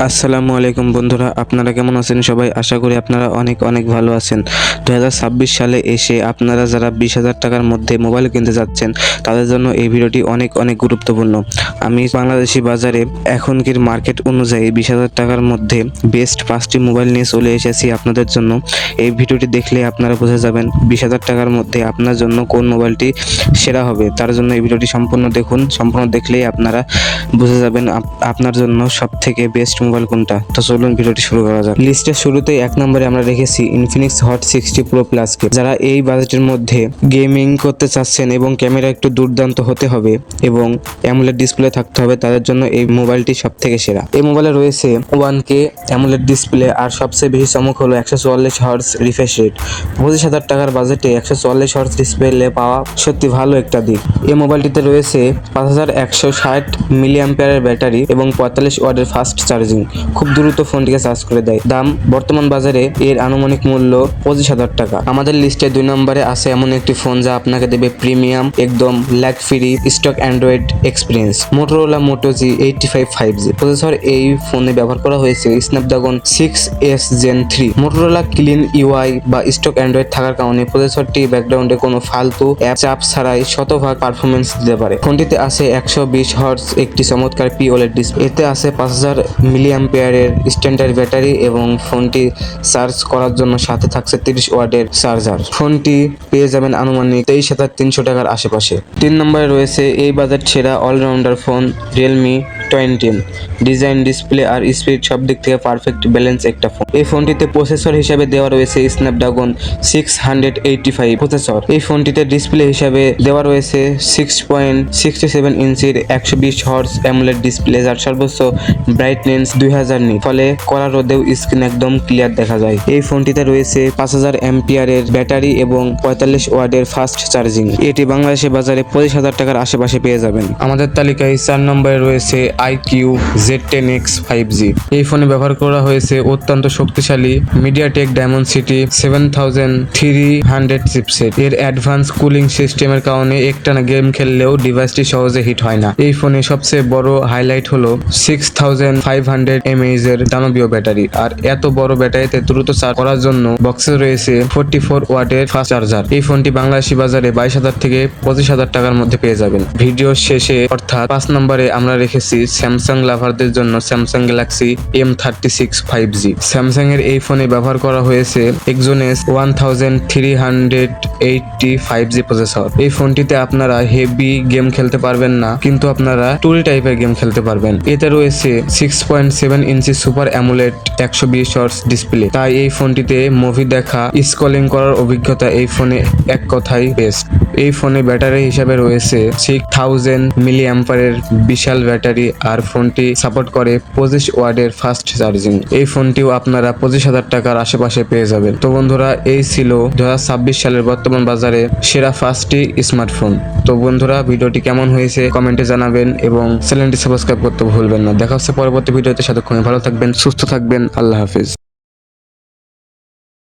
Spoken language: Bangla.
আসসালামু আলাইকুম বন্ধুরা, আপনারা কেমন আছেন সবাই? আশা করি আপনারা অনেক অনেক ভালো আছেন। 2026 সালে এসে আপনারা যারা 20,000 টাকার মধ্যে মোবাইল কিনতে যাচ্ছেন তাদের জন্য এই ভিডিওটি অনেক অনেক গুরুত্বপূর্ণ। আমি বাংলাদেশি বাজারে এখনকার মার্কেট অনুযায়ী 20,000 টাকার মধ্যে বেস্ট 5টি মোবাইল নিয়ে চলে এসেছি আপনাদের জন্য। এই ভিডিওটি দেখলে আপনারা বুঝে যাবেন 20,000 টাকার মধ্যে আপনার জন্য কোন মোবাইলটি সেরা হবে। তার জন্য এই ভিডিওটি সম্পূর্ণ দেখুন, সম্পূর্ণ দেখলেই আপনারা বুঝে যাবেন আপনার জন্য সব থেকে বেস্ট মোবাইল কোনটা। তো চলুন ভিডিওটি শুরু করা যাক। লিস্টের শুরুতেই 1 নম্বরে আমরা রেখেছি ইনফিনিক্স হট 60 প্রো প্লাস কে। যারা এই বাজেটের মধ্যে গেমিং করতে চাচ্ছেন এবং ক্যামেরা একটু দুর্দান্ত হতে হবে এবং অ্যামোলেড ডিসপ্লে থাকতে হবে, তাদের জন্য এই মোবাইলটি সব থেকে সেরা। এই মোবাইলে রয়েছে 1K অ্যামোলেড ডিসপ্লে আর সবচেয়ে বেশি চমক হলো 144 হার্টজ রিফ্রেশ রেট। 25,000 টাকার বাজেটে 144 হার্টজ ডিসপ্লে পাওয়া সত্যি ভালো একটা দিক। এই মোবাইলটিতে রয়েছে 5160 মিলি অ্যাম্পিয়ারের ব্যাটারি এবং 45 ওয়াটের ফাস্ট চার্জিং। খুব দ্রুত ফোনটিকে চার্জ করে দেয়। দাম বর্তমান বাজারে এর আনুমানিক মূল্য 25,000 টাকা। আমাদের লিস্টে 2 নম্বরে আছে এমন একটি ফোন যা আপনাকে দেবে প্রিমিয়াম একদম lag free stock Android experience. Motorola Moto G85 5G processor এই ফোনে ব্যবহার করা হয়েছে Snapdragon 6S Gen 3। Motorola clean UI বা স্টক অ্যান্ড্রয়েড থাকার কারণে প্রসেসরটি ব্যাকগ্রাউন্ডে কোনো ফালতু অ্যাপ চাপ ছাড়াই শতভাগ পারফরমেন্স দিতে পারে। ফোনটিতে আছে 120 হার্টজ একটি চমৎকার POLED ডিসপ্লে। এতে আছে 5000 মিলি অ্যাম্পিয়ারের স্ট্যান্ডার্ড ব্যাটারি এবং ফোনটি চার্জ করার জন্য সাথে থাকছে 30 ওয়াটের চার্জার। ফোনটি পেয়ে যাবেন আনুমানিক 23,300 টাকার আশেপাশে। 3 নম্বরে রয়েছে এই বাজেট সেরা allrounder phone Realme 20। Design, display আর স্পিড সব দিক থেকে পারফেক্ট ব্যালেন্স একটা ফোন। এই ফোনটিতে প্রসেসর হিসাবে দেওয়া রয়েছে স্ন্যাপড্রাগন 685 প্রসেসর। এই ফোনটিতে ডিসপ্লে হিসাবে দেওয়া রয়েছে 6.67 ইঞ্চির 120 হার্টজ অ্যামোলেড ডিসপ্লে যার সর্বোচ্চ ব্রাইটনেস 2000 নিট, ফলে কড়া রোদেও স্ক্রিন একদম ক্লিয়ার দেখা যায়। এই ফোনটিতে রয়েছে 5000 অ্যাম্পিয়ারের ব্যাটারি এবং 45 ওয়াটের ফাস্ট চার্জিং। এটি বাংলাদেশের বাজারে 25,000 টাকার আশেপাশে পেয়ে যাবেন। আমাদের তালিকায় 4 নম্বরে রয়েছে IQ Z10X 5G। এই ফোনে ব্যবহার করা হয়েছে অত্যন্ত শক্তিশালী মিডিয়াটেক ডায়মন্ডসিটি 7300 চিপসেট। এর অ্যাডভান্স কুলিং সিস্টেমের কারণে একটানা গেম খেললেও ডিভাইসটি সহজে হিট হয় না। এই ফোনে সবচেয়ে বড় হাইলাইট হলো 6500 mAh এর দানবীয় ব্যাটারি। আর এত বড় ব্যাটারিতে দ্রুত চার্জ করার জন্য বক্সে রয়েছে 44 ওয়াটের ফাস্ট চার্জার। এই ফোনটি বাংলাদেশি বাজারে 22,000 থেকে 25,000 টাকার মধ্যে পেয়ে যাবেন। ভিডিও শেষে অর্থাৎ 5 নম্বরে আমরা রেখেছি স্যামসাং লাভারদের জন্য Samsung Galaxy M36 5G। Samsung এর এই ফোনে ব্যবহার করা হয়েছে Exynos 1380 5G প্রসেসর। এই ফোনটিতে আপনারা হেভি গেম খেলতে পারবেন না, কিন্তু আপনারা টুরি টাইপের গেম খেলতে পারবেন। এতে রয়েছে 6.7 ইঞ্চি সুপার অ্যামোলেড 120 হার্টজ ডিসপ্লে। তাই এই ফোনটিতে মুভি দেখা, স্ক্রলিং করার অভিজ্ঞতা এই ফোনে এক কথাই বেস্ট। এই ফোনে ব্যাটারি হিসাবে রয়েছে 6000 মিলি অ্যাম্পারের বিশাল ব্যাটারি আর ফোনটি সাপোর্ট করে 25 ওয়াটের ফাস্ট চার্জিং। এই ফোনটিও আপনারা 25,000 টাকার আশেপাশে পেয়ে যাবেন। তো বন্ধুরা, এই ছিল 2026 সালের বর্তমান বাজারে সেরা 5টি স্মার্টফোন। তো বন্ধুরা, ভিডিওটি কেমন হয়েছে কমেন্টে জানাবেন এবং চ্যানেলটি সাবস্ক্রাইব করতে ভুলবেন না। দেখা হচ্ছে পরবর্তী ভিডিওতে। সাথে ভালো থাকবেন, সুস্থ থাকবেন। আল্লাহ হাফিজ।